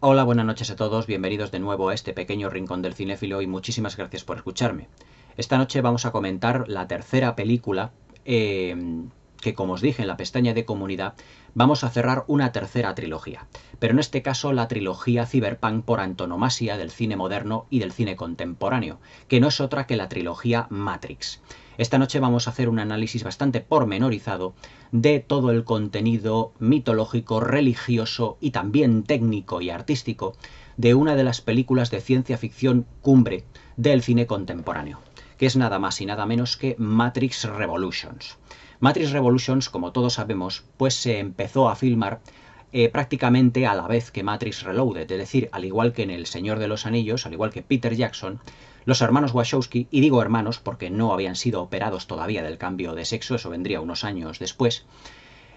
Hola, buenas noches a todos, bienvenidos de nuevo a este pequeño rincón del cinéfilo y muchísimas gracias por escucharme. Esta noche vamos a comentar la tercera película que, como os dije en la pestaña de comunidad, vamos a cerrar una tercera trilogía. Pero en este caso la trilogía cyberpunk por antonomasia del cine moderno y del cine contemporáneo, que no es otra que la trilogía Matrix. Esta noche vamos a hacer un análisis bastante pormenorizado de todo el contenido mitológico, religioso y también técnico y artístico de una de las películas de ciencia ficción cumbre del cine contemporáneo, que es nada más y nada menos que Matrix Revolutions. Matrix Revolutions, como todos sabemos, pues se empezó a filmar prácticamente a la vez que Matrix Reloaded, es decir, al igual que en El Señor de los Anillos, al igual que Peter Jackson, los hermanos Wachowski, y digo hermanos porque no habían sido operados todavía del cambio de sexo, eso vendría unos años después,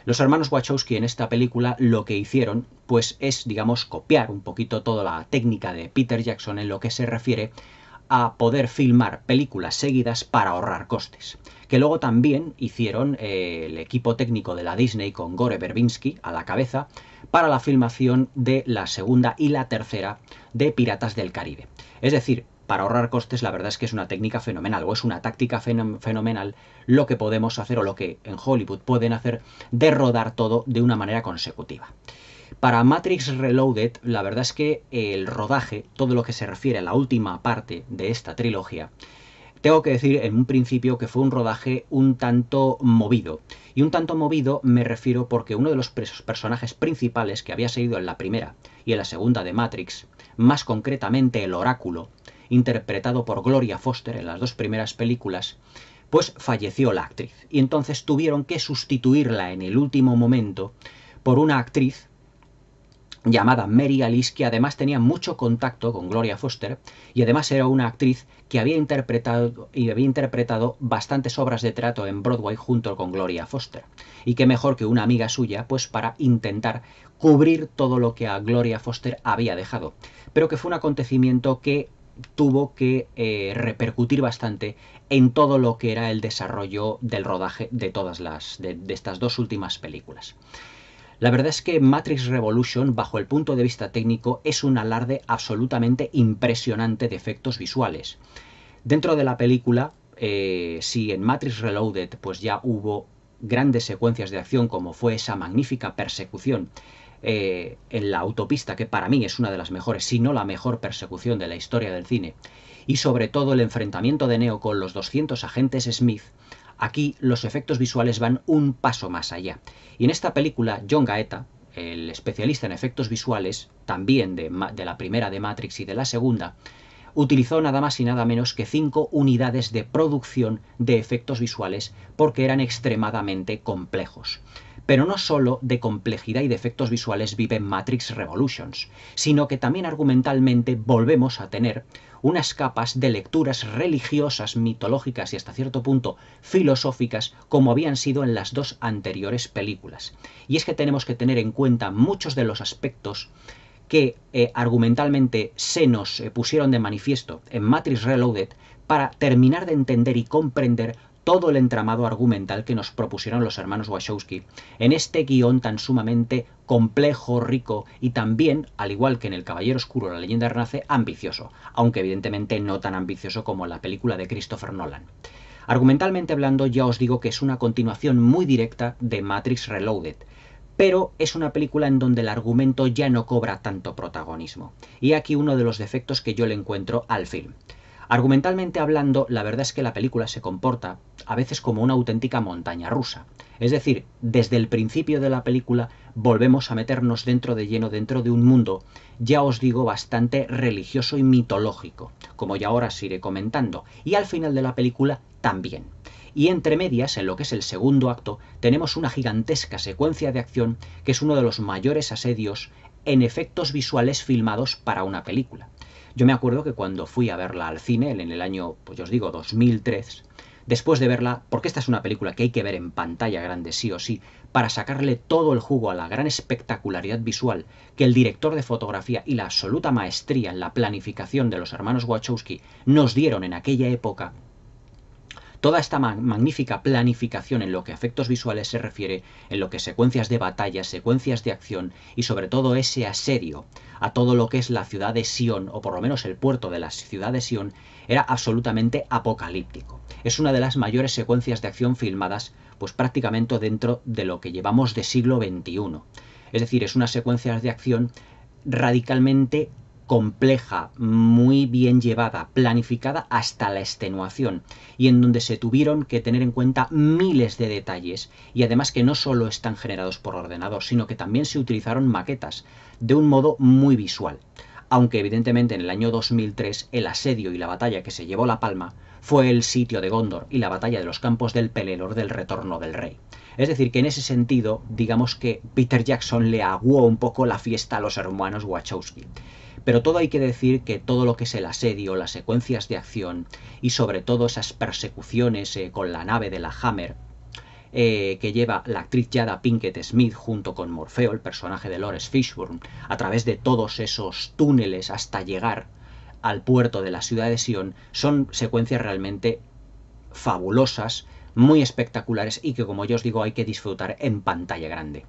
los hermanos Wachowski en esta película lo que hicieron pues es, digamos, copiar un poquito toda la técnica de Peter Jackson en lo que se refiere a poder filmar películas seguidas para ahorrar costes. Que luego también hicieron el equipo técnico de la Disney con Gore Verbinski a la cabeza para la filmación de la segunda y la tercera de Piratas del Caribe. Es decir, para ahorrar costes, la verdad es que es una técnica fenomenal, o es una táctica fenomenal lo que podemos hacer o lo que en Hollywood pueden hacer de rodar todo de una manera consecutiva. Para Matrix Reloaded, la verdad es que el rodaje, todo lo que se refiere a la última parte de esta trilogía, tengo que decir en un principio que fue un rodaje un tanto movido. Y un tanto movido me refiero porque uno de los personajes principales que había seguido en la primera y en la segunda de Matrix, más concretamente el Oráculo, interpretado por Gloria Foster en las dos primeras películas, pues falleció la actriz. Y entonces tuvieron que sustituirla en el último momento por una actriz llamada Mary Alice, que además tenía mucho contacto con Gloria Foster y además era una actriz que había interpretado bastantes obras de teatro en Broadway junto con Gloria Foster. Y qué mejor que una amiga suya, pues para intentar cubrir todo lo que a Gloria Foster había dejado. Pero que fue un acontecimiento que tuvo que repercutir bastante en todo lo que era el desarrollo del rodaje de todas de estas dos últimas películas. La verdad es que Matrix Revolution, bajo el punto de vista técnico, es un alarde absolutamente impresionante de efectos visuales. Dentro de la película, si en Matrix Reloaded pues ya hubo grandes secuencias de acción como fue esa magnífica persecución en la autopista, que para mí es una de las mejores, si no la mejor persecución de la historia del cine, y sobre todo el enfrentamiento de Neo con los 200 agentes Smith, aquí los efectos visuales van un paso más allá. Y en esta película, John Gaeta, el especialista en efectos visuales, también de la primera de Matrix y de la segunda, utilizó nada más y nada menos que 5 unidades de producción de efectos visuales porque eran extremadamente complejos. Pero no solo de complejidad y de efectos visuales vive Matrix Revolutions, sino que también argumentalmente volvemos a tener unas capas de lecturas religiosas, mitológicas y hasta cierto punto filosóficas como habían sido en las dos anteriores películas. Y es que tenemos que tener en cuenta muchos de los aspectos que argumentalmente se nos pusieron de manifiesto en Matrix Reloaded para terminar de entender y comprender todo el entramado argumental que nos propusieron los hermanos Wachowski en este guión tan sumamente complejo, rico y también, al igual que en El Caballero Oscuro, la leyenda renace, ambicioso, aunque evidentemente no tan ambicioso como la película de Christopher Nolan. Argumentalmente hablando, ya os digo que es una continuación muy directa de Matrix Reloaded, pero es una película en donde el argumento ya no cobra tanto protagonismo. Y aquí uno de los defectos que yo le encuentro al film. Argumentalmente hablando, la verdad es que la película se comporta a veces como una auténtica montaña rusa. Es decir, desde el principio de la película volvemos a meternos dentro de lleno dentro de un mundo, ya os digo, bastante religioso y mitológico, como ya ahora os iré comentando. Y al final de la película también. Y entre medias, en lo que es el segundo acto, tenemos una gigantesca secuencia de acción que es uno de los mayores asedios en efectos visuales filmados para una película. Yo me acuerdo que cuando fui a verla al cine, en el año, pues yo os digo, 2003, después de verla, porque esta es una película que hay que ver en pantalla grande sí o sí, para sacarle todo el jugo a la gran espectacularidad visual que el director de fotografía y la absoluta maestría en la planificación de los hermanos Wachowski nos dieron en aquella época, toda esta magnífica planificación en lo que a efectos visuales se refiere, en lo que secuencias de batalla, secuencias de acción y sobre todo ese asedio a todo lo que es la ciudad de Sion, o por lo menos el puerto de la ciudad de Sion, era absolutamente apocalíptico. Es una de las mayores secuencias de acción filmadas, pues prácticamente dentro de lo que llevamos de siglo XXI. Es decir, es una secuencia de acción radicalmente compleja, muy bien llevada, planificada hasta la extenuación, y en donde se tuvieron que tener en cuenta miles de detalles, y además que no solo están generados por ordenador, sino que también se utilizaron maquetas de un modo muy visual. Aunque evidentemente en el año 2003 el asedio y la batalla que se llevó la palma fue el sitio de Gondor y la batalla de los campos del Pelennor del Retorno del Rey. Es decir, que en ese sentido, digamos que Peter Jackson le aguó un poco la fiesta a los hermanos Wachowski. Pero todo hay que decir que todo lo que es el asedio, las secuencias de acción y sobre todo esas persecuciones con la nave de la Hammer que lleva la actriz Jada Pinkett Smith junto con Morfeo, el personaje de Lawrence Fishburne, a través de todos esos túneles hasta llegar al puerto de la ciudad de Sion, son secuencias realmente fabulosas, muy espectaculares y que, como yo os digo, hay que disfrutar en pantalla grande.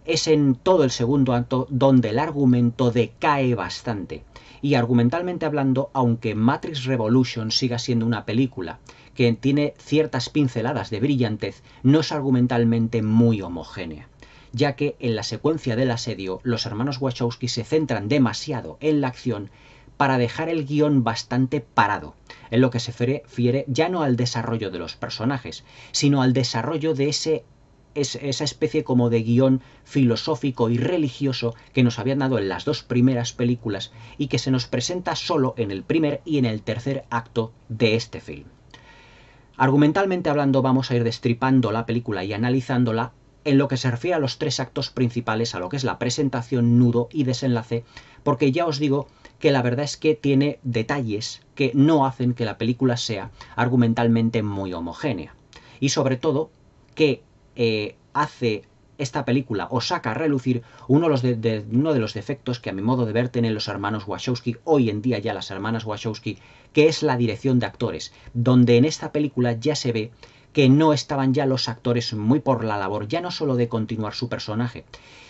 Es en todo el segundo acto donde el argumento decae bastante. Y argumentalmente hablando, aunque Matrix Revolution siga siendo una película que tiene ciertas pinceladas de brillantez, no es argumentalmente muy homogénea, ya que en la secuencia del asedio los hermanos Wachowski se centran demasiado en la acción para dejar el guión bastante parado, en lo que se refiere ya no al desarrollo de los personajes, sino al desarrollo de esa especie como de guión filosófico y religioso que nos habían dado en las dos primeras películas y que se nos presenta solo en el primer y en el tercer acto de este film. Argumentalmente hablando, vamos a ir destripando la película y analizándola en lo que se refiere a los tres actos principales, a lo que es la presentación, nudo y desenlace, porque ya os digo que la verdad es que tiene detalles que no hacen que la película sea argumentalmente muy homogénea. Y sobre todo que hace esta película o saca a relucir uno de los defectos que a mi modo de ver tienen los hermanos Wachowski, hoy en día ya las hermanas Wachowski, que es la dirección de actores, donde en esta película ya se ve que no estaban ya los actores muy por la labor, ya no solo de continuar su personaje,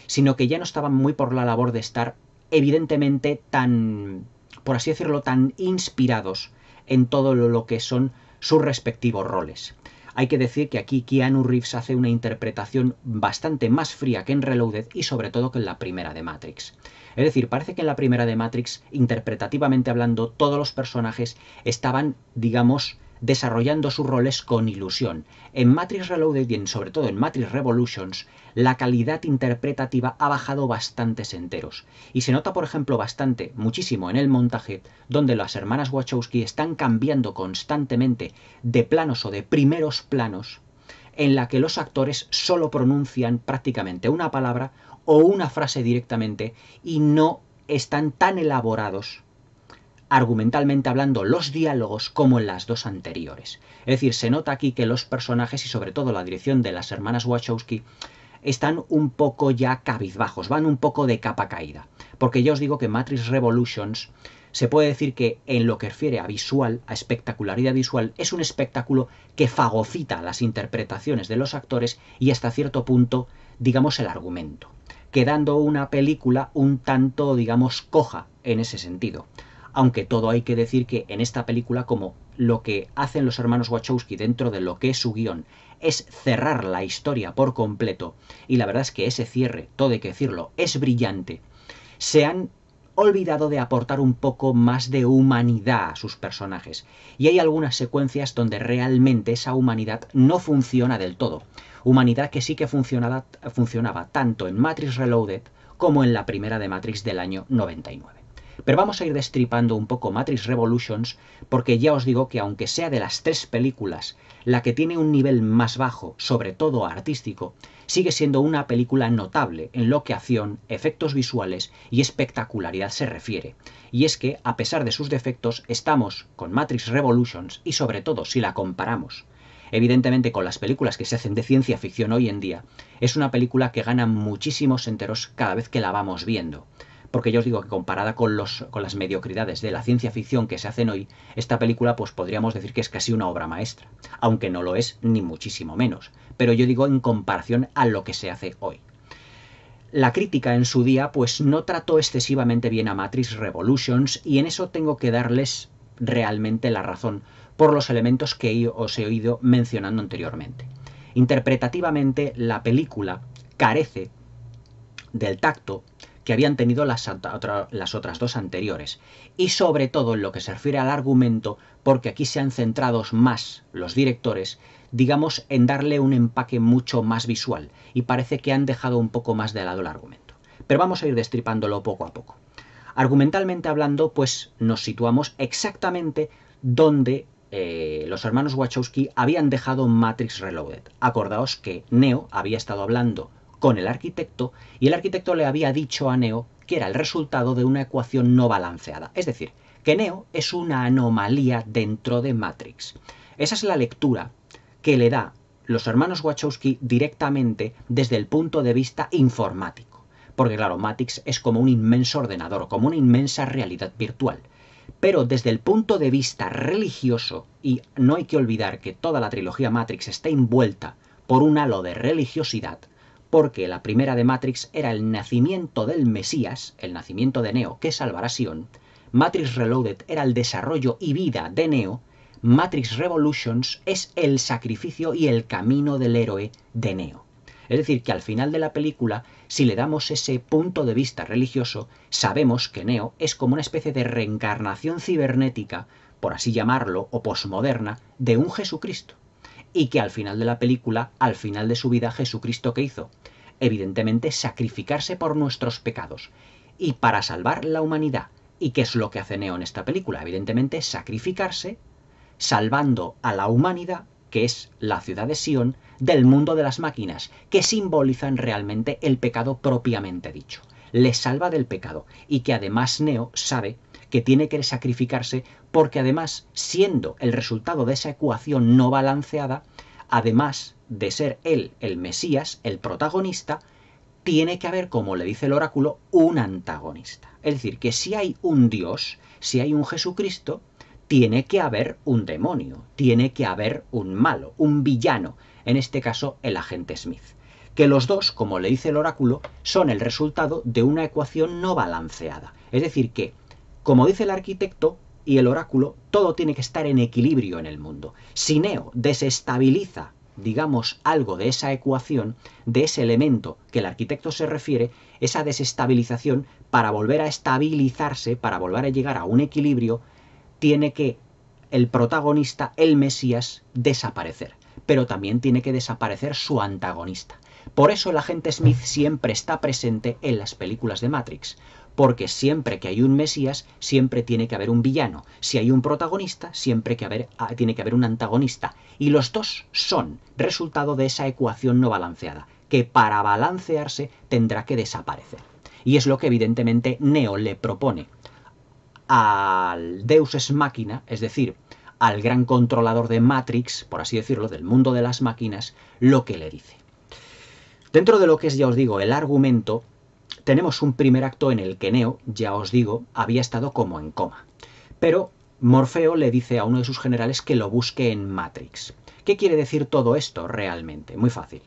sino que ya no estaban muy por la labor de estar evidentemente tan, por así decirlo, tan inspirados en todo lo que son sus respectivos roles. Hay que decir que aquí Keanu Reeves hace una interpretación bastante más fría que en Reloaded y sobre todo que en la primera de Matrix. Es decir, parece que en la primera de Matrix, interpretativamente hablando, todos los personajes estaban, digamos, desarrollando sus roles con ilusión. En Matrix Reloaded y sobre todo en Matrix Revolutions, la calidad interpretativa ha bajado bastantes enteros. Y se nota, por ejemplo, bastante, muchísimo en el montaje, donde las hermanas Wachowski están cambiando constantemente de planos o de primeros planos, en la que los actores solo pronuncian prácticamente una palabra o una frase directamente y no están tan elaborados argumentalmente hablando los diálogos como en las dos anteriores. Es decir, se nota aquí que los personajes y sobre todo la dirección de las hermanas Wachowski están un poco ya cabizbajos, van un poco de capa caída. Porque ya os digo que Matrix Revolutions se puede decir que en lo que refiere a visual, a espectacularidad visual, es un espectáculo que fagocita las interpretaciones de los actores y hasta cierto punto, digamos, el argumento, quedando una película un tanto, digamos, coja en ese sentido. Aunque todo hay que decir que en esta película, como lo que hacen los hermanos Wachowski dentro de lo que es su guión es cerrar la historia por completo, y la verdad es que ese cierre, todo hay que decirlo, es brillante, se han olvidado de aportar un poco más de humanidad a sus personajes. Y hay algunas secuencias donde realmente esa humanidad no funciona del todo. Humanidad que sí que funcionaba tanto en Matrix Reloaded como en la primera de Matrix del año 99. Pero vamos a ir destripando un poco Matrix Revolutions, porque ya os digo que aunque sea de las tres películas la que tiene un nivel más bajo, sobre todo artístico, sigue siendo una película notable en lo que a acción, efectos visuales y espectacularidad se refiere. Y es que, a pesar de sus defectos, estamos con Matrix Revolutions y sobre todo si la comparamos evidentemente con las películas que se hacen de ciencia ficción hoy en día, es una película que gana muchísimos enteros cada vez que la vamos viendo. Porque yo os digo que comparada con las mediocridades de la ciencia ficción que se hacen hoy, esta película pues podríamos decir que es casi una obra maestra, aunque no lo es ni muchísimo menos, pero yo digo en comparación a lo que se hace hoy. La crítica en su día pues no trató excesivamente bien a Matrix Revolutions, y en eso tengo que darles realmente la razón por los elementos que os he ido mencionando anteriormente. Interpretativamente, la película carece del tacto que habían tenido las otras dos anteriores, y sobre todo en lo que se refiere al argumento, porque aquí se han centrado más los directores, digamos, en darle un empaque mucho más visual, y parece que han dejado un poco más de lado el argumento. Pero vamos a ir destripándolo poco a poco. Argumentalmente hablando, pues nos situamos exactamente donde los hermanos Wachowski habían dejado Matrix Reloaded. Acordaos que Neo había estado hablando con el arquitecto, y el arquitecto le había dicho a Neo que era el resultado de una ecuación no balanceada. Es decir, que Neo es una anomalía dentro de Matrix. Esa es la lectura que le da los hermanos Wachowski directamente desde el punto de vista informático. Porque claro, Matrix es como un inmenso ordenador, como una inmensa realidad virtual. Pero desde el punto de vista religioso, y no hay que olvidar que toda la trilogía Matrix está envuelta por un halo de religiosidad, porque la primera de Matrix era el nacimiento del Mesías, el nacimiento de Neo que salvará Sion, Matrix Reloaded era el desarrollo y vida de Neo, Matrix Revolutions es el sacrificio y el camino del héroe de Neo. Es decir, que al final de la película, si le damos ese punto de vista religioso, sabemos que Neo es como una especie de reencarnación cibernética, por así llamarlo, o posmoderna, de un Jesucristo. Y que al final de la película, al final de su vida, Jesucristo, ¿qué hizo? Evidentemente, sacrificarse por nuestros pecados y para salvar la humanidad. ¿Y qué es lo que hace Neo en esta película? Evidentemente, sacrificarse, salvando a la humanidad, que es la ciudad de Sion, del mundo de las máquinas, que simbolizan realmente el pecado propiamente dicho. Le salva del pecado, y que además Neo sabe que tiene que sacrificarse porque además, siendo el resultado de esa ecuación no balanceada, además de ser él el Mesías, el protagonista, tiene que haber, como le dice el oráculo, un antagonista. Es decir, que si hay un Dios, si hay un Jesucristo, tiene que haber un demonio, tiene que haber un malo, un villano, en este caso el agente Smith. Que los dos, como le dice el oráculo, son el resultado de una ecuación no balanceada. Es decir, que, como dice el arquitecto y el oráculo, todo tiene que estar en equilibrio en el mundo. Si Neo desestabiliza, digamos, algo de esa ecuación, de ese elemento que el arquitecto se refiere, esa desestabilización, para volver a estabilizarse, para volver a llegar a un equilibrio, tiene que el protagonista, el Mesías, desaparecer. Pero también tiene que desaparecer su antagonista. Por eso el agente Smith siempre está presente en las películas de Matrix. Porque siempre que hay un Mesías, siempre tiene que haber un villano. Si hay un protagonista, siempre tiene que haber un antagonista. Y los dos son resultado de esa ecuación no balanceada, que para balancearse tendrá que desaparecer. Y es lo que evidentemente Neo le propone al Deus Ex Machina, es decir, al gran controlador de Matrix, por así decirlo, del mundo de las máquinas, lo que le dice. Dentro de lo que es, ya os digo, el argumento, tenemos un primer acto en el que Neo, ya os digo, había estado como en coma. Pero Morfeo le dice a uno de sus generales que lo busque en Matrix. ¿Qué quiere decir todo esto realmente? Muy fácil.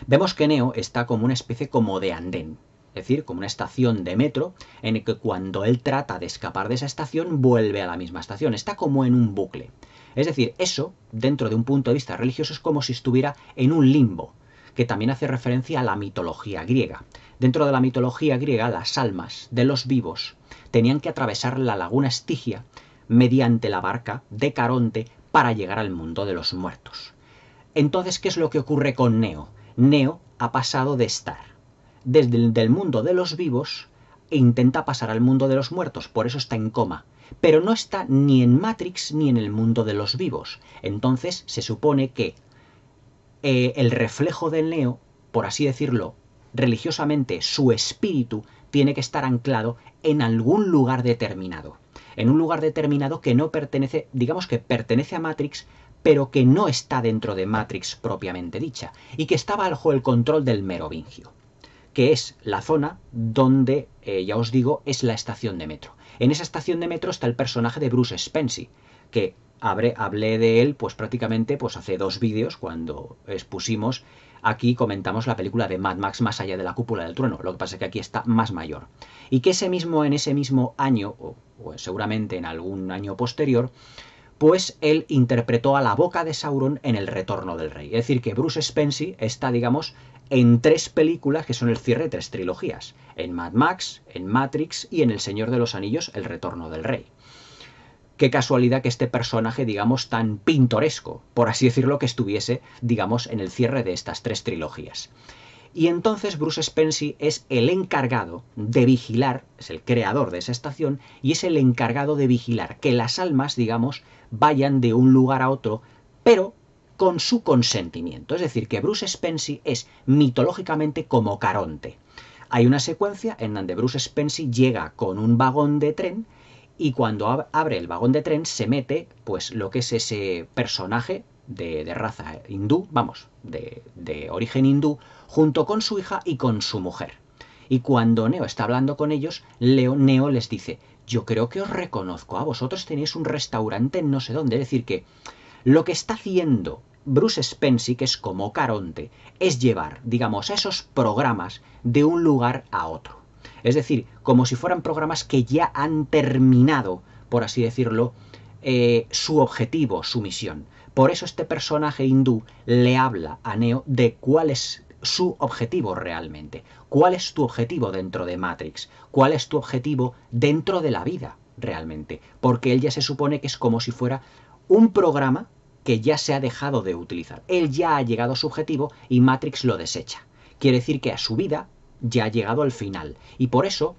Vemos que Neo está como una especie como de andén. Es decir, como una estación de metro en el que cuando él trata de escapar de esa estación vuelve a la misma estación. Está como en un bucle. Es decir, eso, dentro de un punto de vista religioso, es como si estuviera en un limbo, que también hace referencia a la mitología griega. Dentro de la mitología griega, las almas de los vivos tenían que atravesar la laguna Estigia mediante la barca de Caronte para llegar al mundo de los muertos. Entonces, ¿qué es lo que ocurre con Neo? Neo ha pasado de estar desde el mundo de los vivos e intenta pasar al mundo de los muertos, por eso está en coma. Pero no está ni en Matrix ni en el mundo de los vivos. Entonces se supone que el reflejo del Neo, por así decirlo, religiosamente, su espíritu tiene que estar anclado en algún lugar determinado. En un lugar determinado que no pertenece, digamos que pertenece a Matrix, pero que no está dentro de Matrix propiamente dicha, y que está bajo el control del Merovingio, que es la zona donde, ya os digo, es la estación de metro. En esa estación de metro está el personaje de Bruce Spencer, que hablé de él pues prácticamente pues hace 2 vídeos cuando expusimos Aquí comentamos la película de Mad Max Más allá de la cúpula del trueno, lo que pasa es que aquí está más mayor. Y que en ese mismo año, o seguramente en algún año posterior, pues él interpretó a la Boca de Sauron en El Retorno del Rey. Es decir, que Bruce Spencer está, digamos, en 3 películas que son el cierre de 3 trilogías. En Mad Max, en Matrix y en El Señor de los Anillos, El Retorno del Rey. Qué casualidad que este personaje, digamos, tan pintoresco, por así decirlo, que estuviese, digamos, en el cierre de estas 3 trilogías. Y entonces Bruce Spencer es el encargado de vigilar, es el creador de esa estación, y es el encargado de vigilar que las almas, digamos, vayan de un lugar a otro, pero con su consentimiento. Es decir, que Bruce Spencer es mitológicamente como Caronte. Hay una secuencia en donde Bruce Spencer llega con un vagón de tren y cuando abre el vagón de tren se mete, pues, lo que es ese personaje de raza hindú, vamos, de origen hindú, junto con su hija y con su mujer. Y cuando Neo está hablando con ellos, Neo les dice: yo creo que os reconozco, a vosotros tenéis un restaurante en no sé dónde. Es decir, que lo que está haciendo Bruce Spencer, que es como Caronte, es llevar, digamos, a esos programas de un lugar a otro. Es decir, como si fueran programas que ya han terminado, por así decirlo, su objetivo, su misión. Por eso este personaje hindú le habla a Neo de cuál es su objetivo realmente. ¿Cuál es tu objetivo dentro de Matrix? ¿Cuál es tu objetivo dentro de la vida realmente? Porque él ya se supone que es como si fuera un programa que ya se ha dejado de utilizar. Él ya ha llegado a su objetivo y Matrix lo desecha. Quiere decir que a su vida ya ha llegado al final. Y por eso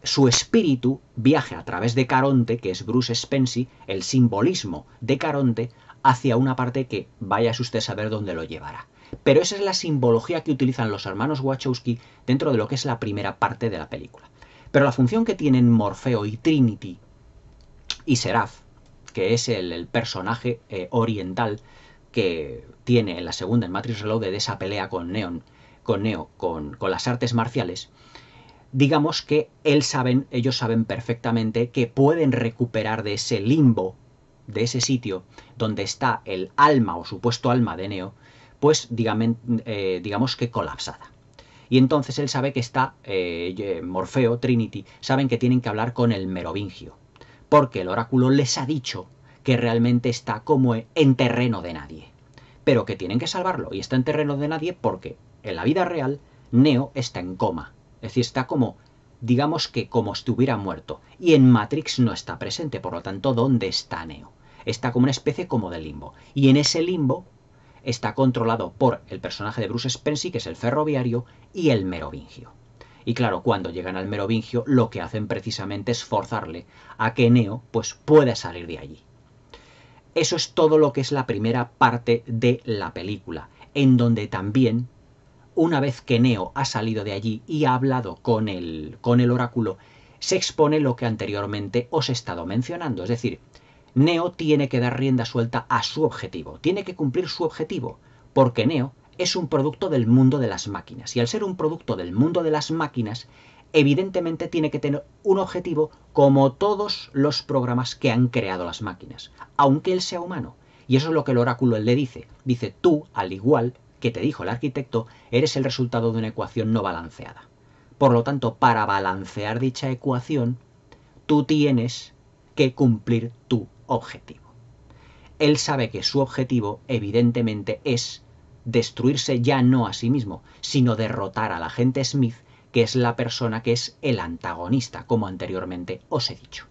su espíritu viaja a través de Caronte, que es Bruce Spencer, el simbolismo de Caronte, hacia una parte que vaya a usted saber dónde lo llevará. Pero esa es la simbología que utilizan los hermanos Wachowski dentro de lo que es la primera parte de la película. Pero la función que tienen Morfeo y Trinity y Seraph, que es el personaje oriental que tiene en la segunda, en Matrix Reloaded, de esa pelea con Neo, con las artes marciales, digamos que ellos saben perfectamente que pueden recuperar de ese limbo, de ese sitio donde está el alma o supuesto alma de Neo, pues digamos que colapsada. Y entonces él sabe que está, Morfeo, Trinity, saben que tienen que hablar con el Merovingio, porque el oráculo les ha dicho que realmente está como en terreno de nadie, pero que tienen que salvarlo, y está en terreno de nadie porque en la vida real Neo está en coma, es decir, está como, digamos que como si estuviera muerto, y en Matrix no está presente, por lo tanto, ¿dónde está Neo? Está como una especie como de limbo, y en ese limbo está controlado por el personaje de Bruce Spencer, que es el ferroviario, y el Merovingio. Y claro, cuando llegan al Merovingio, lo que hacen precisamente es forzarle a que Neo pues pueda salir de allí. Eso es todo lo que es la primera parte de la película, en donde también, una vez que Neo ha salido de allí y ha hablado con el oráculo, se expone lo que anteriormente os he estado mencionando. Es decir, Neo tiene que dar rienda suelta a su objetivo, tiene que cumplir su objetivo, porque Neo es un producto del mundo de las máquinas, y al ser un producto del mundo de las máquinas, evidentemente tiene que tener un objetivo como todos los programas que han creado las máquinas, aunque él sea humano. Y eso es lo que el oráculo le dice. Dice: tú, al igual que te dijo el arquitecto, eres el resultado de una ecuación no balanceada. Por lo tanto, para balancear dicha ecuación, tú tienes que cumplir tu objetivo. Él sabe que su objetivo, evidentemente, es destruirse ya no a sí mismo, sino derrotar al agente Smith, que es la persona que es el antagonista, como anteriormente os he dicho.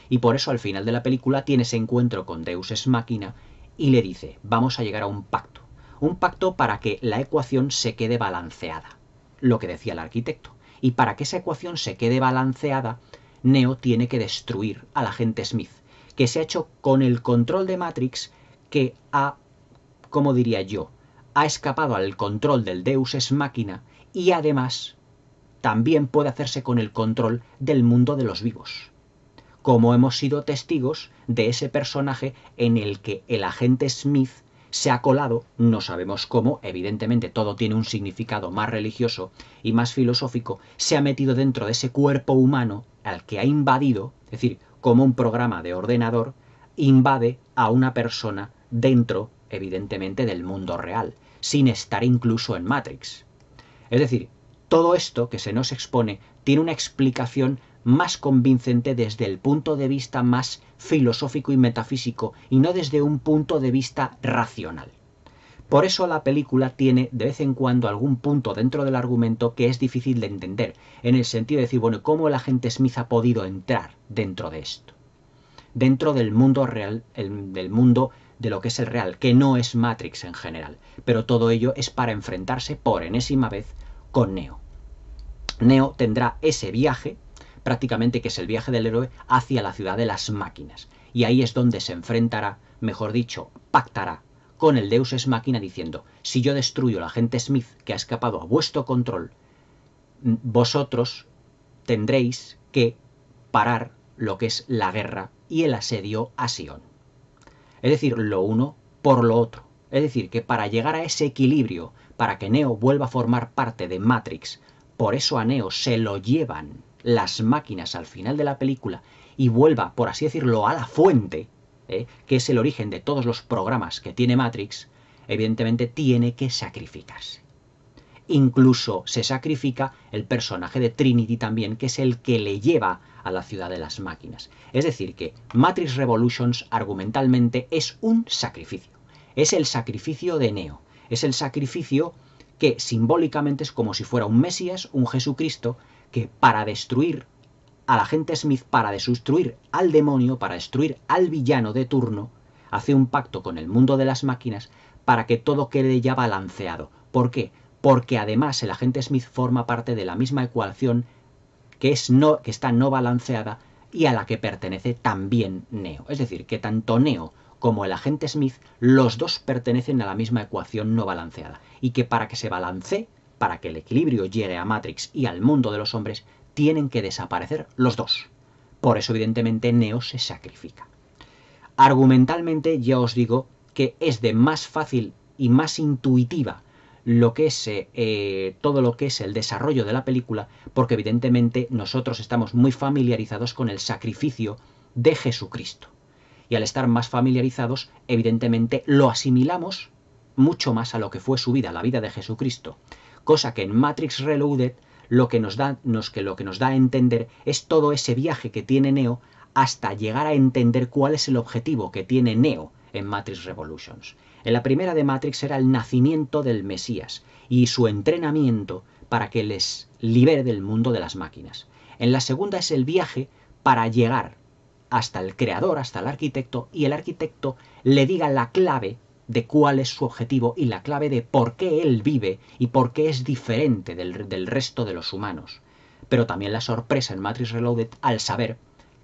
Y por eso al final de la película tiene ese encuentro con Deus Ex Machina y le dice: vamos a llegar a un pacto para que la ecuación se quede balanceada, lo que decía el arquitecto. Y para que esa ecuación se quede balanceada, Neo tiene que destruir al agente Smith, que se ha hecho con el control de Matrix, que ha, como diría yo, ha escapado al control del Deus Ex Machina, y además también puede hacerse con el control del mundo de los vivos, como hemos sido testigos de ese personaje en el que el agente Smith se ha colado, no sabemos cómo, evidentemente todo tiene un significado más religioso y más filosófico, se ha metido dentro de ese cuerpo humano al que ha invadido, es decir, como un programa de ordenador, invade a una persona dentro, evidentemente, del mundo real. sin estar incluso en Matrix. Es decir, todo esto que se nos expone tiene una explicación más convincente desde el punto de vista más filosófico y metafísico y no desde un punto de vista racional. Por eso la película tiene de vez en cuando algún punto dentro del argumento que es difícil de entender, en el sentido de decir, bueno, ¿cómo el agente Smith ha podido entrar dentro de esto? Dentro del mundo real, del mundo de lo que es el real, que no es Matrix en general. Pero todo ello es para enfrentarse por enésima vez con Neo. Neo tendrá ese viaje, prácticamente que es el viaje del héroe, hacia la ciudad de las máquinas. Y ahí es donde se enfrentará, mejor dicho, pactará con el Deus Ex Machina diciendo, si yo destruyo al agente Smith que ha escapado a vuestro control, vosotros tendréis que parar lo que es la guerra y el asedio a Sion. Es decir, lo uno por lo otro. Es decir, que para llegar a ese equilibrio, para que Neo vuelva a formar parte de Matrix, por eso a Neo se lo llevan las máquinas al final de la película y vuelva, por así decirlo, a la fuente, que es el origen de todos los programas que tiene Matrix, evidentemente tiene que sacrificarse. Incluso se sacrifica el personaje de Trinity también, que es el que le lleva a la ciudad de las máquinas. Es decir, que Matrix Revolutions argumentalmente es un sacrificio. Es el sacrificio de Neo. Es el sacrificio que simbólicamente es como si fuera un Mesías, un Jesucristo, que para destruir al agente Smith, para destruir al demonio, para destruir al villano de turno, hace un pacto con el mundo de las máquinas para que todo quede ya balanceado. ¿Por qué? Porque además el agente Smith forma parte de la misma ecuación que está no balanceada y a la que pertenece también Neo. Es decir, que tanto Neo como el agente Smith, los dos pertenecen a la misma ecuación no balanceada. Y que para que se balancee, para que el equilibrio llegue a Matrix y al mundo de los hombres, tienen que desaparecer los dos. Por eso, evidentemente, Neo se sacrifica. Argumentalmente, ya os digo que es de más fácil y más intuitiva lo que es todo lo que es el desarrollo de la película, porque evidentemente nosotros estamos muy familiarizados con el sacrificio de Jesucristo. Y al estar más familiarizados, evidentemente lo asimilamos mucho más a lo que fue su vida, la vida de Jesucristo. Cosa que en Matrix Reloaded lo que nos da a entender es todo ese viaje que tiene Neo hasta llegar a entender cuál es el objetivo que tiene Neo en Matrix Revolutions. En la primera de Matrix era el nacimiento del Mesías y su entrenamiento para que les libere del mundo de las máquinas. En la segunda es el viaje para llegar hasta el creador, hasta el arquitecto, y el arquitecto le diga la clave de cuál es su objetivo y la clave de por qué él vive y por qué es diferente del resto de los humanos. Pero también la sorpresa en Matrix Reloaded al saber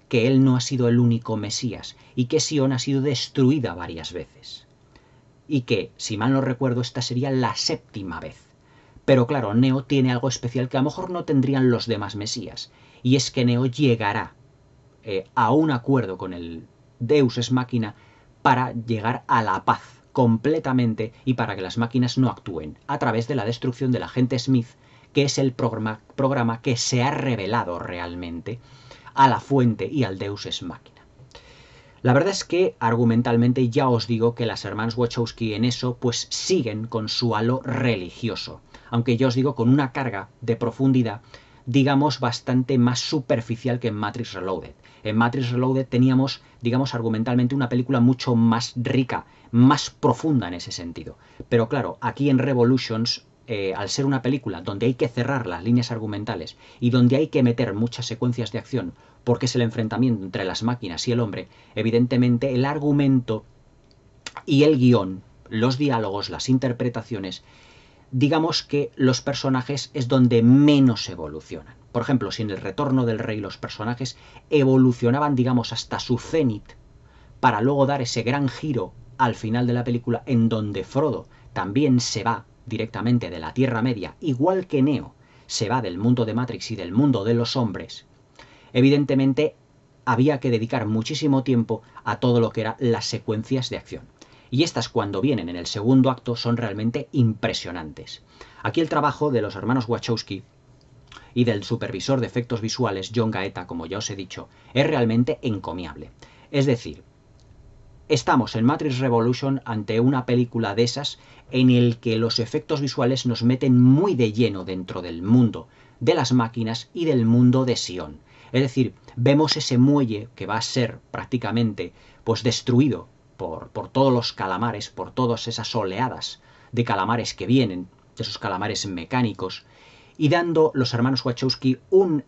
que él no ha sido el único Mesías y que Sion ha sido destruida varias veces. Y que, si mal no recuerdo, esta sería la 7ª vez. Pero claro, Neo tiene algo especial que a lo mejor no tendrían los demás Mesías, y es que Neo llegará a un acuerdo con el Deus Ex Machina para llegar a la paz completamente y para que las máquinas no actúen a través de la destrucción del agente Smith, que es el programa que se ha revelado realmente a la fuente y al Deus Ex Machina. La verdad es que argumentalmente ya os digo que las hermanas Wachowski en eso pues siguen con su halo religioso, aunque ya os digo con una carga de profundidad digamos bastante más superficial que en Matrix Reloaded. En Matrix Reloaded teníamos, digamos, argumentalmente una película mucho más rica, más profunda en ese sentido. Pero claro, aquí en Revolutions, al ser una película donde hay que cerrar las líneas argumentales y donde hay que meter muchas secuencias de acción, porque es el enfrentamiento entre las máquinas y el hombre, evidentemente el argumento y el guión, los diálogos, las interpretaciones, digamos que los personajes es donde menos evolucionan. Por ejemplo, si en el Retorno del Rey los personajes evolucionaban, digamos, hasta su cenit, para luego dar ese gran giro al final de la película en donde Frodo también se va directamente de la Tierra Media, igual que Neo se va del mundo de Matrix y del mundo de los hombres, evidentemente había que dedicar muchísimo tiempo a todo lo que eran las secuencias de acción. Y estas, cuando vienen en el segundo acto, son realmente impresionantes. Aquí el trabajo de los hermanos Wachowski y del supervisor de efectos visuales, John Gaeta, como ya os he dicho, es realmente encomiable. Es decir, estamos en Matrix Revolution ante una película de esas en el que los efectos visuales nos meten muy de lleno dentro del mundo de las máquinas y del mundo de Sion. Es decir, vemos ese muelle que va a ser prácticamente pues destruido por todos los calamares, por todas esas oleadas de calamares que vienen, de esos calamares mecánicos, y dando los hermanos Wachowski un,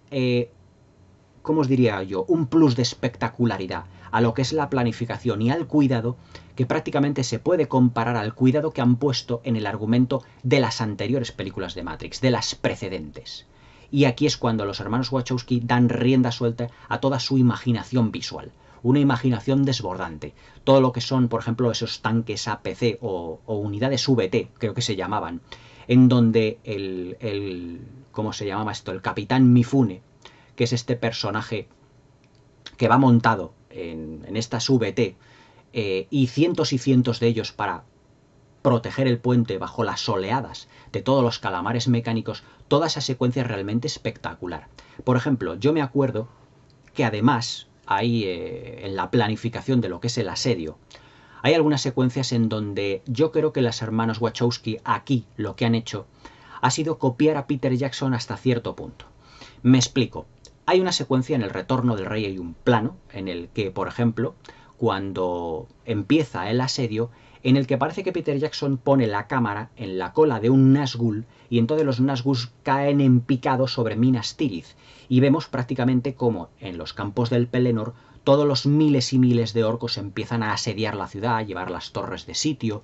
¿cómo os diría yo?, un plus de espectacularidad a lo que es la planificación y al cuidado, que prácticamente se puede comparar al cuidado que han puesto en el argumento de las anteriores películas de Matrix, de las precedentes. Y aquí es cuando los hermanos Wachowski dan rienda suelta a toda su imaginación visual. Una imaginación desbordante. Todo lo que son, por ejemplo, esos tanques APC o unidades VT, creo que se llamaban, en donde ¿cómo se llamaba esto? El capitán Mifune, que es este personaje que va montado en estas VT, y cientos de ellos para proteger el puente bajo las oleadas de todos los calamares mecánicos, toda esa secuencia es realmente espectacular. Por ejemplo, yo me acuerdo que además ahí en la planificación de lo que es el asedio, hay algunas secuencias en donde yo creo que los hermanos Wachowski aquí lo que han hecho ha sido copiar a Peter Jackson hasta cierto punto. Me explico. Hay una secuencia en El Retorno del Rey, hay un plano en el que, por ejemplo, cuando empieza el asedio, en el que parece que Peter Jackson pone la cámara en la cola de un Nazgûl y entonces los Nazgûl caen en picado sobre Minas Tirith y vemos prácticamente como en los campos del Pelennor todos los miles y miles de orcos empiezan a asediar la ciudad, a llevar las torres de sitio,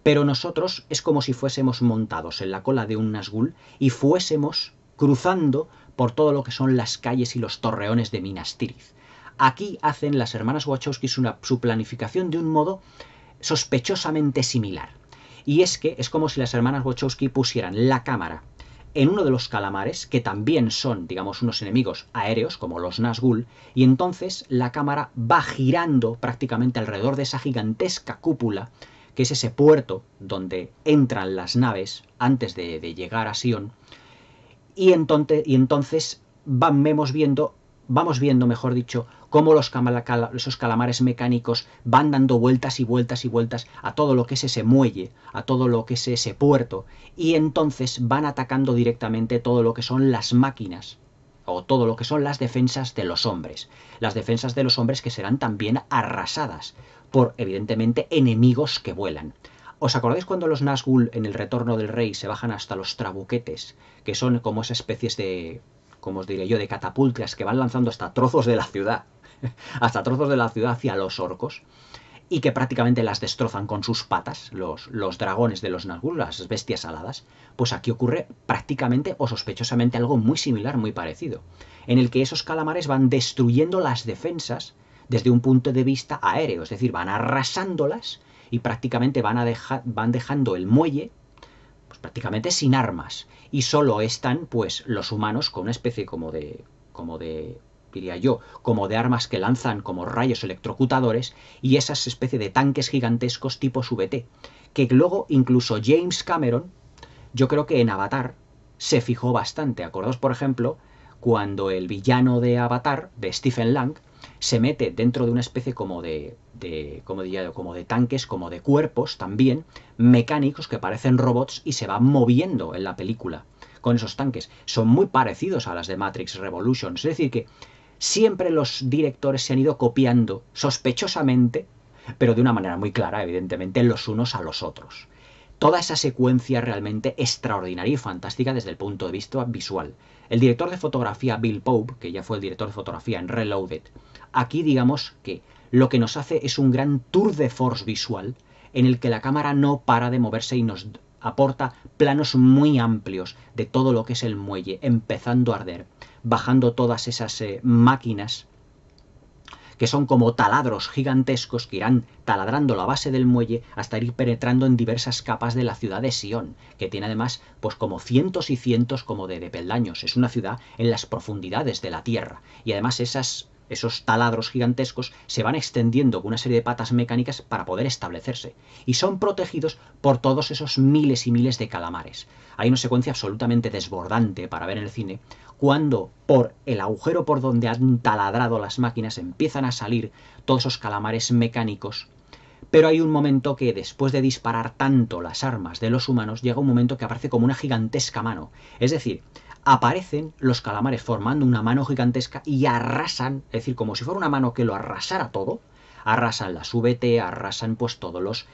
pero nosotros es como si fuésemos montados en la cola de un Nazgûl y fuésemos cruzando por todo lo que son las calles y los torreones de Minas Tirith. Aquí hacen las hermanas Wachowski su planificación de un modo sospechosamente similar. Y es que es como si las hermanas Wachowski pusieran la cámara en uno de los calamares, que también son, digamos, unos enemigos aéreos, como los Nazgûl, y entonces la cámara va girando prácticamente alrededor de esa gigantesca cúpula, que es ese puerto donde entran las naves antes de llegar a Sion, y entonces vamos viendo, mejor dicho, cómo esos calamares mecánicos van dando vueltas y vueltas y vueltas a todo lo que es ese muelle, a todo lo que es ese puerto, y entonces van atacando directamente todo lo que son las máquinas, o todo lo que son las defensas de los hombres. Las defensas de los hombres que serán también arrasadas por, evidentemente, enemigos que vuelan. ¿Os acordáis cuando los Nazgûl en El Retorno del Rey se bajan hasta los trabuquetes, que son como esas especies de, como os diré yo, de catapultas que van lanzando hasta trozos de la ciudad, hasta trozos de la ciudad hacia los orcos, y que prácticamente las destrozan con sus patas, los dragones de los Nazgûl, las bestias aladas? Pues aquí ocurre prácticamente o sospechosamente algo muy similar, muy parecido, en el que esos calamares van destruyendo las defensas desde un punto de vista aéreo, es decir, van arrasándolas y prácticamente van dejando el muelle pues prácticamente sin armas, y solo están pues los humanos con una especie como de diría yo, como de armas que lanzan como rayos electrocutadores y esas especie de tanques gigantescos tipo VT, que luego incluso James Cameron, yo creo que en Avatar se fijó bastante. Acordaos, por ejemplo, cuando el villano de Avatar, de Stephen Lang, se mete dentro de una especie como como diría yo, como de tanques, como de cuerpos también, mecánicos que parecen robots y se van moviendo en la película con esos tanques. Son muy parecidos a las de Matrix Revolution. Es decir, que siempre los directores se han ido copiando sospechosamente, pero de una manera muy clara, evidentemente, los unos a los otros. Toda esa secuencia realmente extraordinaria y fantástica desde el punto de vista visual. El director de fotografía Bill Pope, que ya fue el director de fotografía en Reloaded, aquí digamos que lo que nos hace es un gran tour de force visual en el que la cámara no para de moverse y nos aporta planos muy amplios de todo lo que es el muelle, empezando a arder, bajando todas esas máquinas que son como taladros gigantescos que irán taladrando la base del muelle hasta ir penetrando en diversas capas de la ciudad de Sion, que tiene además pues como cientos y cientos como de peldaños. Es una ciudad en las profundidades de la tierra y además esos taladros gigantescos se van extendiendo con una serie de patas mecánicas para poder establecerse y son protegidos por todos esos miles y miles de calamares. Hay una secuencia absolutamente desbordante para ver en el cine cuando por el agujero por donde han taladrado las máquinas empiezan a salir todos esos calamares mecánicos Pero hay un momento que después de disparar tanto las armas de los humanos, llega un momento que aparece como una gigantesca mano. Es decir, aparecen los calamares formando una mano gigantesca y arrasan, es decir, como si fuera una mano que lo arrasara todo, arrasan las VT, arrasan pues todas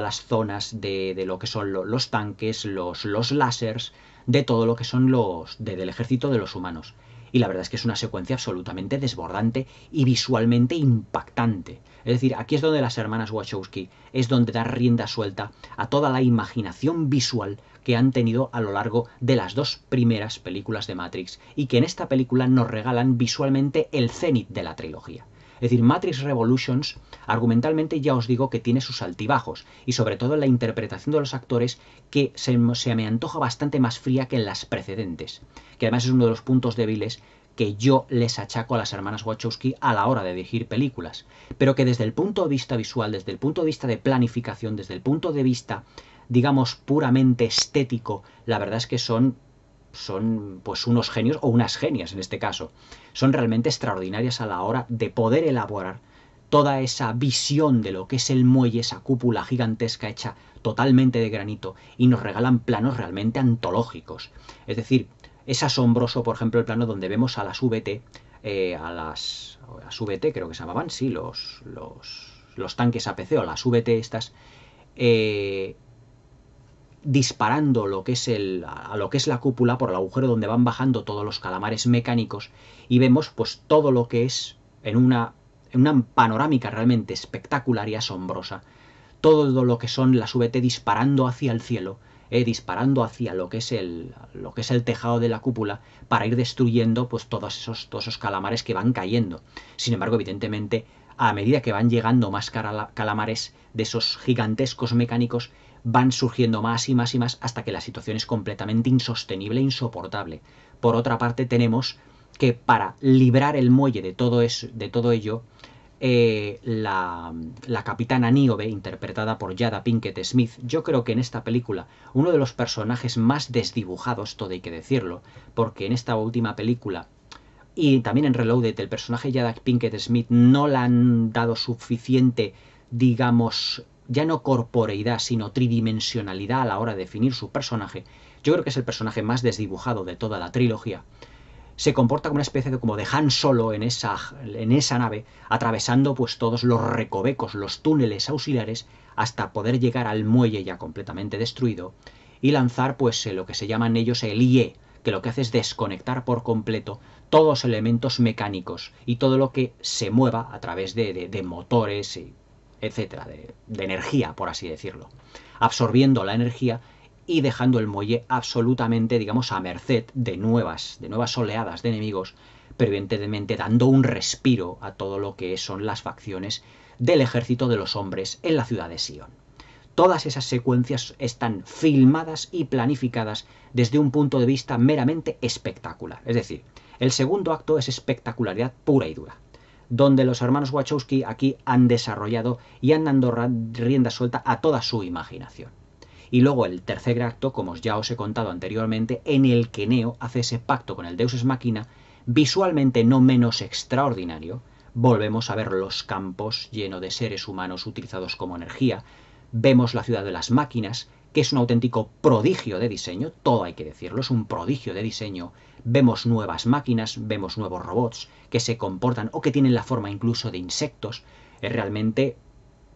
las zonas de lo que son los tanques, los lásers, de todo lo que son del ejército de los humanos. Y la verdad es que es una secuencia absolutamente desbordante y visualmente impactante. Es decir, aquí es donde las hermanas Wachowski es donde da rienda suelta a toda la imaginación visual que han tenido a lo largo de las dos primeras películas de Matrix y que en esta película nos regalan visualmente el cenit de la trilogía. Es decir, Matrix Revolutions, argumentalmente ya os digo que tiene sus altibajos, y sobre todo en la interpretación de los actores, que se me antoja bastante más fría que en las precedentes, que además es uno de los puntos débiles que yo les achaco a las hermanas Wachowski a la hora de dirigir películas, pero que desde el punto de vista visual, desde el punto de vista de planificación, desde el punto de vista, digamos, puramente estético, la verdad es que son pues unos genios, o unas genias en este caso. Son realmente extraordinarias a la hora de poder elaborar toda esa visión de lo que es el muelle, esa cúpula gigantesca hecha totalmente de granito, y nos regalan planos realmente antológicos. Es decir, es asombroso, por ejemplo, el plano donde vemos a las VT, a las VT creo que se llamaban, sí, los tanques APC o las VT estas, disparando a lo que es la cúpula por el agujero donde van bajando todos los calamares mecánicos, y vemos pues todo lo que es en una panorámica realmente espectacular y asombrosa, todo lo que son las VT disparando hacia el cielo, disparando hacia lo que es el tejado de la cúpula para ir destruyendo pues todos esos calamares que van cayendo. Sin embargo, evidentemente, a medida que van llegando más calamares de esos gigantescos mecánicos, van surgiendo más y más y más hasta que la situación es completamente insostenible e insoportable. Por otra parte, tenemos que para librar el muelle de todo ello, la capitana Niobe, interpretada por Jada Pinkett Smith, yo creo que en esta película uno de los personajes más desdibujados, todo hay que decirlo, porque en esta última película y también en Reloaded el personaje Jada Pinkett Smith no le han dado suficiente, digamos, ya no corporeidad, sino tridimensionalidad a la hora de definir su personaje. Yo creo que es el personaje más desdibujado de toda la trilogía. Se comporta como una especie de Han Solo en esa nave, atravesando pues todos los recovecos, los túneles auxiliares, hasta poder llegar al muelle ya completamente destruido y lanzar pues lo que se llaman ellos el IE, que lo que hace es desconectar por completo todos los elementos mecánicos y todo lo que se mueva a través de motores, etcétera, de energía, por así decirlo, absorbiendo la energía y dejando el muelle absolutamente, digamos, a merced de nuevas oleadas de enemigos, pero evidentemente dando un respiro a todo lo que son las facciones del ejército de los hombres en la ciudad de Sion. Todas esas secuencias están filmadas y planificadas desde un punto de vista meramente espectacular. Es decir, el segundo acto es espectacularidad pura y dura, donde los hermanos Wachowski aquí han desarrollado y han dado rienda suelta a toda su imaginación. Y luego el tercer acto, como ya os he contado anteriormente, en el que Neo hace ese pacto con el Deus Ex Machina, visualmente no menos extraordinario. Volvemos a ver los campos llenos de seres humanos utilizados como energía. Vemos la ciudad de las máquinas, que es un auténtico prodigio de diseño, todo hay que decirlo, es un prodigio de diseño. Vemos nuevas máquinas, vemos nuevos robots que se comportan o que tienen la forma incluso de insectos. Es realmente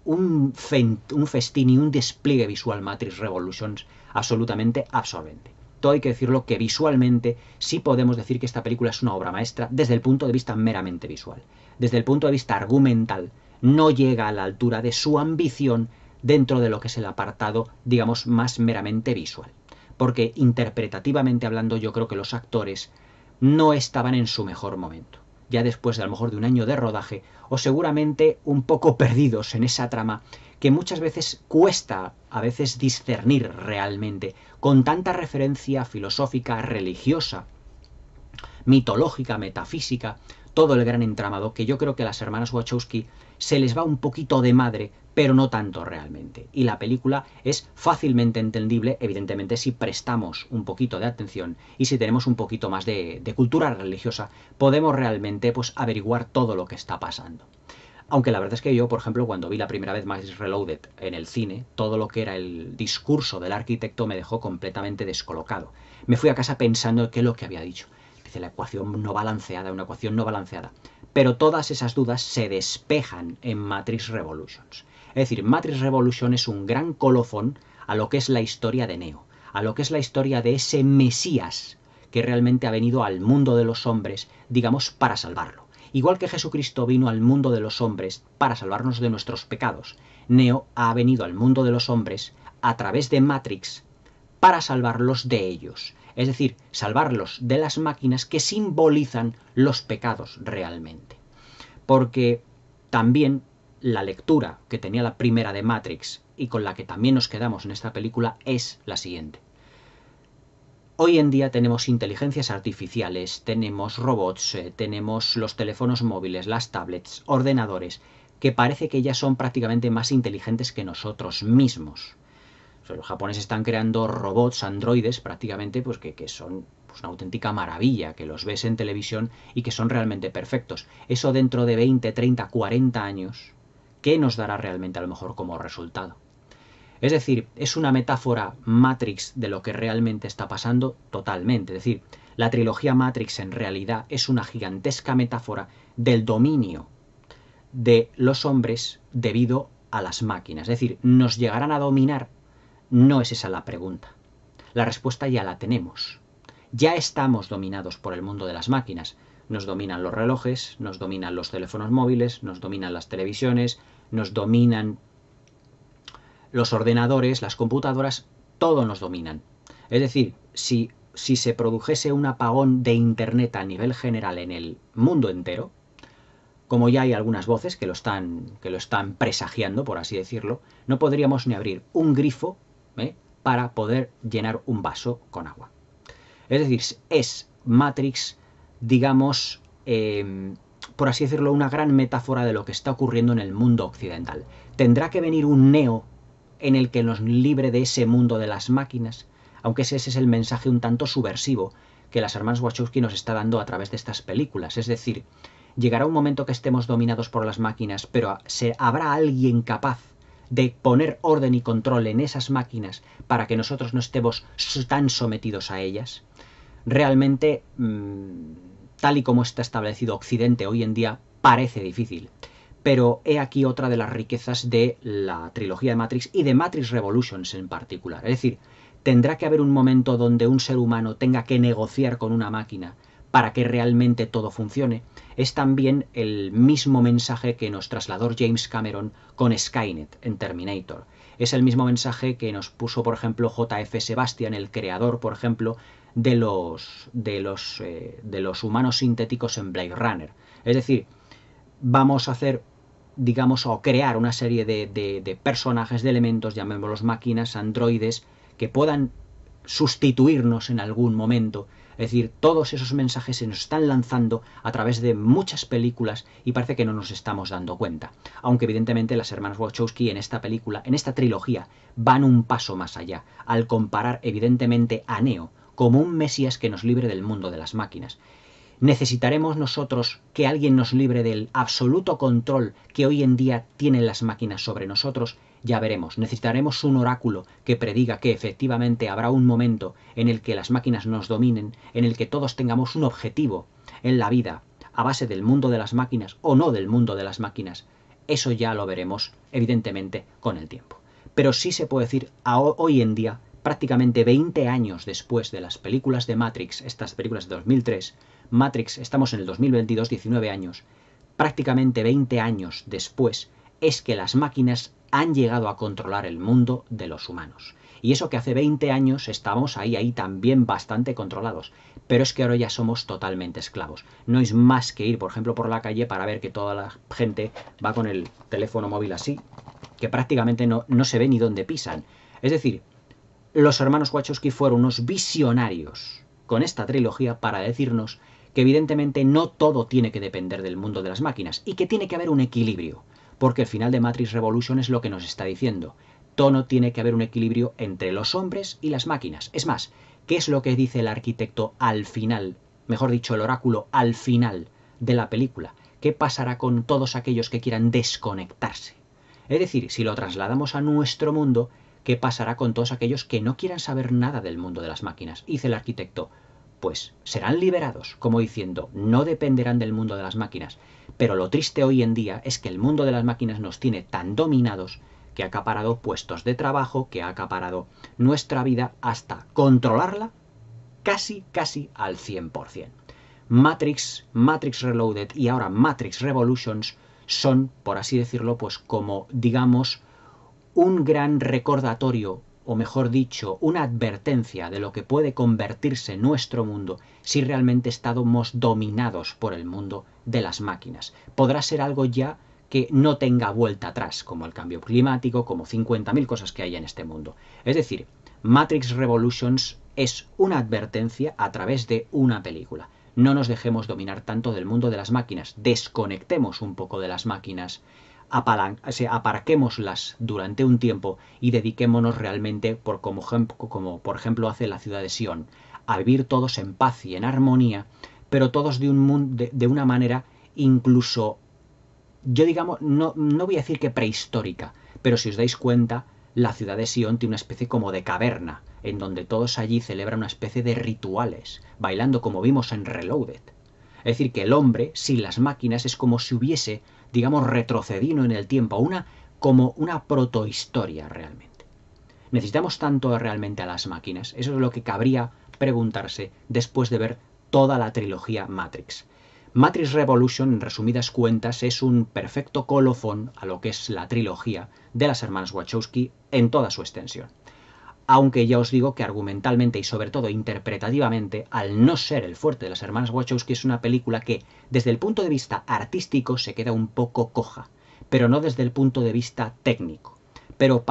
un festín y un despliegue visual Matrix Revolutions absolutamente absorbente. Todo hay que decirlo que visualmente sí podemos decir que esta película es una obra maestra desde el punto de vista meramente visual. Desde el punto de vista argumental no llega a la altura de su ambición dentro de lo que es el apartado, digamos, más meramente visual. Porque interpretativamente hablando yo creo que los actores no estaban en su mejor momento. Ya después de a lo mejor de un año de rodaje, o seguramente un poco perdidos en esa trama que muchas veces cuesta a veces discernir realmente, con tanta referencia filosófica, religiosa, mitológica, metafísica, todo el gran entramado, que yo creo que a las hermanas Wachowski se les va un poquito de madre, pero no tanto realmente. Y la película es fácilmente entendible, evidentemente, si prestamos un poquito de atención y si tenemos un poquito más de cultura religiosa, podemos realmente pues averiguar todo lo que está pasando. Aunque la verdad es que yo, por ejemplo, cuando vi la primera vez Matrix Reloaded en el cine, todo lo que era el discurso del arquitecto me dejó completamente descolocado. Me fui a casa pensando qué es lo que había dicho. Dice, la ecuación no balanceada, una ecuación no balanceada. Pero todas esas dudas se despejan en Matrix Revolutions. Es decir, Matrix Revolution es un gran colofón a lo que es la historia de Neo, a lo que es la historia de ese Mesías que realmente ha venido al mundo de los hombres, digamos, para salvarlo. Igual que Jesucristo vino al mundo de los hombres para salvarnos de nuestros pecados, Neo ha venido al mundo de los hombres a través de Matrix para salvarlos de ellos. Es decir, salvarlos de las máquinas que simbolizan los pecados realmente. Porque también la lectura que tenía la primera de Matrix y con la que también nos quedamos en esta película es la siguiente. Hoy en día tenemos inteligencias artificiales, tenemos robots, tenemos los teléfonos móviles, las tablets, ordenadores, que parece que ya son prácticamente más inteligentes que nosotros mismos. O sea, los japoneses están creando robots, androides, prácticamente, pues que son pues, una auténtica maravilla, que los ves en televisión y que son realmente perfectos. Eso dentro de 20, 30, 40 años, ¿qué nos dará realmente a lo mejor como resultado? Es decir, ¿es una metáfora Matrix de lo que realmente está pasando? Totalmente. Es decir, la trilogía Matrix en realidad es una gigantesca metáfora del dominio de los hombres debido a las máquinas. Es decir, ¿nos llegarán a dominar? No es esa la pregunta. La respuesta ya la tenemos. Ya estamos dominados por el mundo de las máquinas. Nos dominan los relojes, nos dominan los teléfonos móviles, nos dominan las televisiones, nos dominan los ordenadores, las computadoras, todo nos dominan. Es decir, si se produjese un apagón de Internet a nivel general en el mundo entero, como ya hay algunas voces que lo están presagiando, por así decirlo, no podríamos ni abrir un grifo para poder llenar un vaso con agua. Es decir, es Matrix, digamos, por así decirlo, una gran metáfora de lo que está ocurriendo en el mundo occidental. ¿Tendrá que venir un Neo en el que nos libre de ese mundo de las máquinas? Aunque ese es el mensaje un tanto subversivo que las hermanas Wachowski nos está dando a través de estas películas. Es decir, llegará un momento que estemos dominados por las máquinas, pero habrá alguien capaz de poner orden y control en esas máquinas para que nosotros no estemos tan sometidos a ellas. Realmente, tal y como está establecido Occidente hoy en día, parece difícil. Pero he aquí otra de las riquezas de la trilogía de Matrix y de Matrix Revolutions en particular. Es decir, tendrá que haber un momento donde un ser humano tenga que negociar con una máquina para que realmente todo funcione. Es también el mismo mensaje que nos trasladó James Cameron con Skynet en Terminator. Es el mismo mensaje que nos puso, por ejemplo, J.F. Sebastian, el creador, por ejemplo, de los humanos sintéticos en Blade Runner. Es decir, vamos a hacer, digamos, o crear una serie de personajes, de elementos, llamémoslos máquinas, androides, que puedan sustituirnos en algún momento. Es decir, todos esos mensajes se nos están lanzando a través de muchas películas y parece que no nos estamos dando cuenta. Aunque evidentemente las hermanas Wachowski en esta película, en esta trilogía, van un paso más allá, al comparar evidentemente a Neo como un mesías que nos libre del mundo de las máquinas. ¿Necesitaremos nosotros que alguien nos libre del absoluto control que hoy en día tienen las máquinas sobre nosotros? Ya veremos. Necesitaremos un oráculo que prediga que efectivamente habrá un momento en el que las máquinas nos dominen, en el que todos tengamos un objetivo en la vida a base del mundo de las máquinas o no del mundo de las máquinas. Eso ya lo veremos evidentemente con el tiempo. Pero sí se puede decir hoy en día, prácticamente 20 años después de las películas de Matrix, estas películas de 2003, Matrix, estamos en el 2022, 19 años, prácticamente 20 años después, es que las máquinas han llegado a controlar el mundo de los humanos. Y eso que hace 20 años estábamos ahí también bastante controlados. Pero es que ahora ya somos totalmente esclavos. No es más que ir, por ejemplo, por la calle para ver que toda la gente va con el teléfono móvil así, que prácticamente no se ve ni dónde pisan. Es decir, los hermanos Wachowski fueron unos visionarios con esta trilogía para decirnos que evidentemente no todo tiene que depender del mundo de las máquinas y que tiene que haber un equilibrio, porque el final de Matrix Revolution es lo que nos está diciendo. Todo tiene que haber un equilibrio entre los hombres y las máquinas. Es más, ¿qué es lo que dice el arquitecto al final? Mejor dicho, el oráculo al final de la película. ¿Qué pasará con todos aquellos que quieran desconectarse? Es decir, si lo trasladamos a nuestro mundo, ¿qué pasará con todos aquellos que no quieran saber nada del mundo de las máquinas? Dice el arquitecto, pues serán liberados, como diciendo, no dependerán del mundo de las máquinas. Pero lo triste hoy en día es que el mundo de las máquinas nos tiene tan dominados que ha acaparado puestos de trabajo, que ha acaparado nuestra vida hasta controlarla casi al 100%. Matrix Reloaded y ahora Matrix Revolutions son, por así decirlo, pues como, digamos, un gran recordatorio, o mejor dicho, una advertencia de lo que puede convertirse nuestro mundo si realmente estamos dominados por el mundo de las máquinas. Podrá ser algo ya que no tenga vuelta atrás, como el cambio climático, como 50.000 cosas que hay en este mundo. Es decir, Matrix Revolutions es una advertencia a través de una película. No nos dejemos dominar tanto del mundo de las máquinas, desconectemos un poco de las máquinas, aparquémoslas durante un tiempo y dediquémonos realmente, como por ejemplo hace la ciudad de Sion, a vivir todos en paz y en armonía, pero todos de una manera incluso, yo digamos, no voy a decir que prehistórica, pero si os dais cuenta, la ciudad de Sion tiene una especie como de caverna, en donde todos allí celebran una especie de rituales, bailando como vimos en Reloaded. Es decir, que el hombre, sin las máquinas, es como si hubiese, digamos, retrocedido en el tiempo, como una protohistoria realmente. ¿Necesitamos tanto realmente a las máquinas? Eso es lo que cabría preguntarse después de ver toda la trilogía Matrix. Matrix Revolution, en resumidas cuentas, es un perfecto colofón a lo que es la trilogía de las hermanas Wachowski en toda su extensión. Aunque ya os digo que argumentalmente y sobre todo interpretativamente, al no ser el fuerte de las hermanas Wachowski, es una película que desde el punto de vista artístico se queda un poco coja, pero no desde el punto de vista técnico. Pero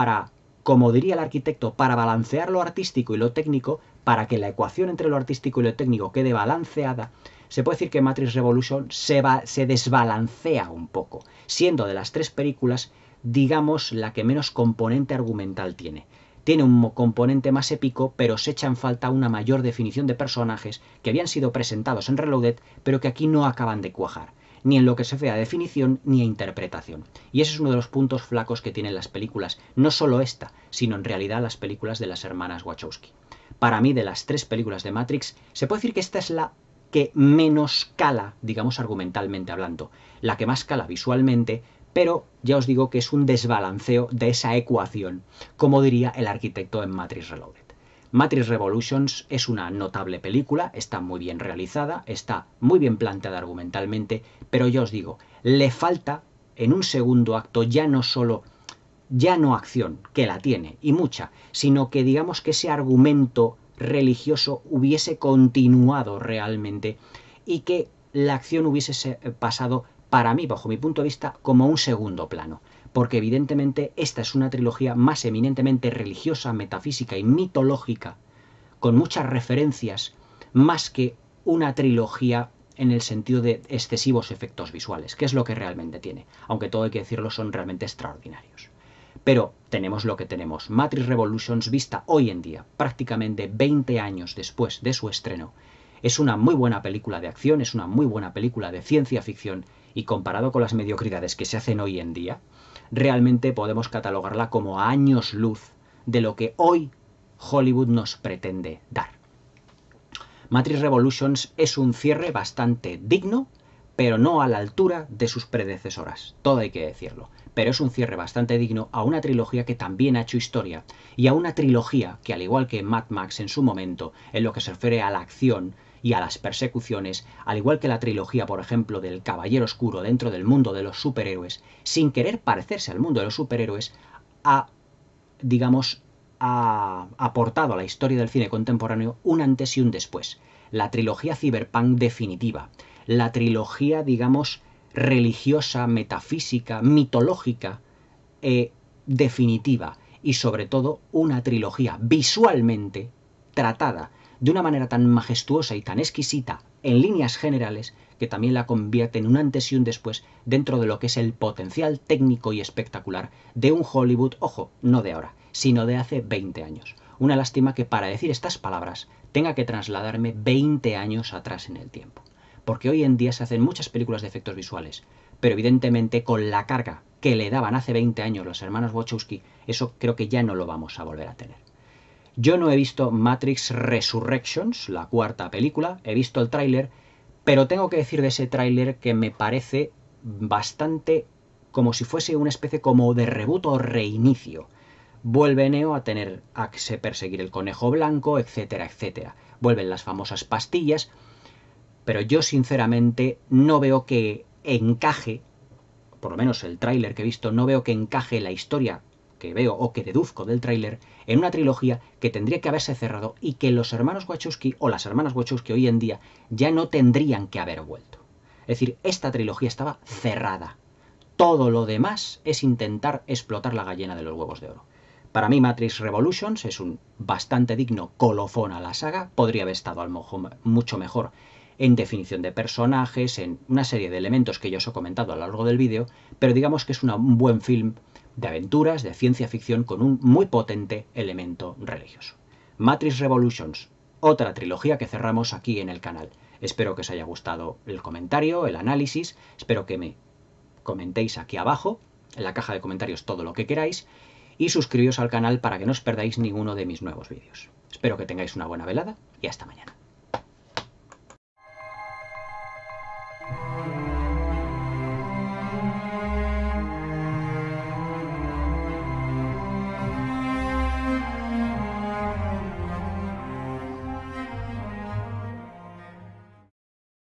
como diría el arquitecto, para balancear lo artístico y lo técnico, para que la ecuación entre lo artístico y lo técnico quede balanceada, se puede decir que Matrix Revolution se desbalancea un poco, siendo de las tres películas, digamos, la que menos componente argumental tiene. Tiene un componente más épico, pero se echa en falta una mayor definición de personajes que habían sido presentados en Reloaded, pero que aquí no acaban de cuajar, ni en lo que se ve a definición ni a interpretación. Y ese es uno de los puntos flacos que tienen las películas, no solo esta, sino en realidad las películas de las hermanas Wachowski. Para mí, de las tres películas de Matrix, se puede decir que esta es la que menos cala, digamos argumentalmente hablando, la que más cala visualmente, pero ya os digo que es un desbalanceo de esa ecuación, como diría el arquitecto en Matrix Reloaded. Matrix Revolutions es una notable película, está muy bien realizada, está muy bien planteada argumentalmente, pero ya os digo, le falta en un segundo acto ya no acción, que la tiene, y mucha, sino que digamos que ese argumento religioso hubiese continuado realmente y que la acción hubiese pasado, para mí, bajo mi punto de vista, como un segundo plano. Porque evidentemente esta es una trilogía más eminentemente religiosa, metafísica y mitológica, con muchas referencias, más que una trilogía en el sentido de excesivos efectos visuales, que es lo que realmente tiene, aunque todo hay que decirlo, son realmente extraordinarios. Pero tenemos lo que tenemos. Matrix Revolutions, vista hoy en día, prácticamente 20 años después de su estreno, es una muy buena película de acción, es una muy buena película de ciencia ficción, y comparado con las mediocridades que se hacen hoy en día, realmente podemos catalogarla como a años luz de lo que hoy Hollywood nos pretende dar. Matrix Revolutions es un cierre bastante digno, pero no a la altura de sus predecesoras, todo hay que decirlo. Pero es un cierre bastante digno a una trilogía que también ha hecho historia, y a una trilogía que, al igual que Mad Max en su momento, en lo que se refiere a la acción y a las persecuciones, al igual que la trilogía, por ejemplo, del Caballero Oscuro dentro del mundo de los superhéroes, sin querer parecerse al mundo de los superhéroes, ha aportado a la historia del cine contemporáneo un antes y un después. La trilogía cyberpunk definitiva, la trilogía, digamos, religiosa, metafísica, mitológica, definitiva, y sobre todo una trilogía visualmente tratada de una manera tan majestuosa y tan exquisita en líneas generales, que también la convierte en un antes y un después dentro de lo que es el potencial técnico y espectacular de un Hollywood, ojo, no de ahora, sino de hace 20 años. Una lástima que para decir estas palabras tenga que trasladarme 20 años atrás en el tiempo. porque hoy en día se hacen muchas películas de efectos visuales, pero evidentemente con la carga que le daban hace 20 años los hermanos Wachowski, eso creo que ya no lo vamos a volver a tener. Yo no he visto Matrix Resurrections, la cuarta película, he visto el tráiler, pero tengo que decir de ese tráiler que me parece bastante como si fuese una especie como de reboot o reinicio. Vuelve Neo a tener a perseguir el conejo blanco, etcétera, etcétera. Vuelven las famosas pastillas, pero yo sinceramente no veo que encaje, por lo menos el tráiler que he visto, no veo que encaje la historia que veo o que deduzco del tráiler en una trilogía que tendría que haberse cerrado y que los hermanos Wachowski o las hermanas Wachowski hoy en día ya no tendrían que haber vuelto. Es decir, esta trilogía estaba cerrada. Todo lo demás es intentar explotar la gallina de los huevos de oro. Para mí Matrix Revolutions es un bastante digno colofón a la saga, podría haber estado a lo mejor mucho mejor en definición de personajes, en una serie de elementos que yo os he comentado a lo largo del vídeo, pero digamos que es un buen film de aventuras, de ciencia ficción con un muy potente elemento religioso. Matrix Revolutions, otra trilogía que cerramos aquí en el canal. Espero que os haya gustado el comentario, el análisis, espero que me comentéis aquí abajo, en la caja de comentarios todo lo que queráis, y suscribíos al canal para que no os perdáis ninguno de mis nuevos vídeos. Espero que tengáis una buena velada y hasta mañana.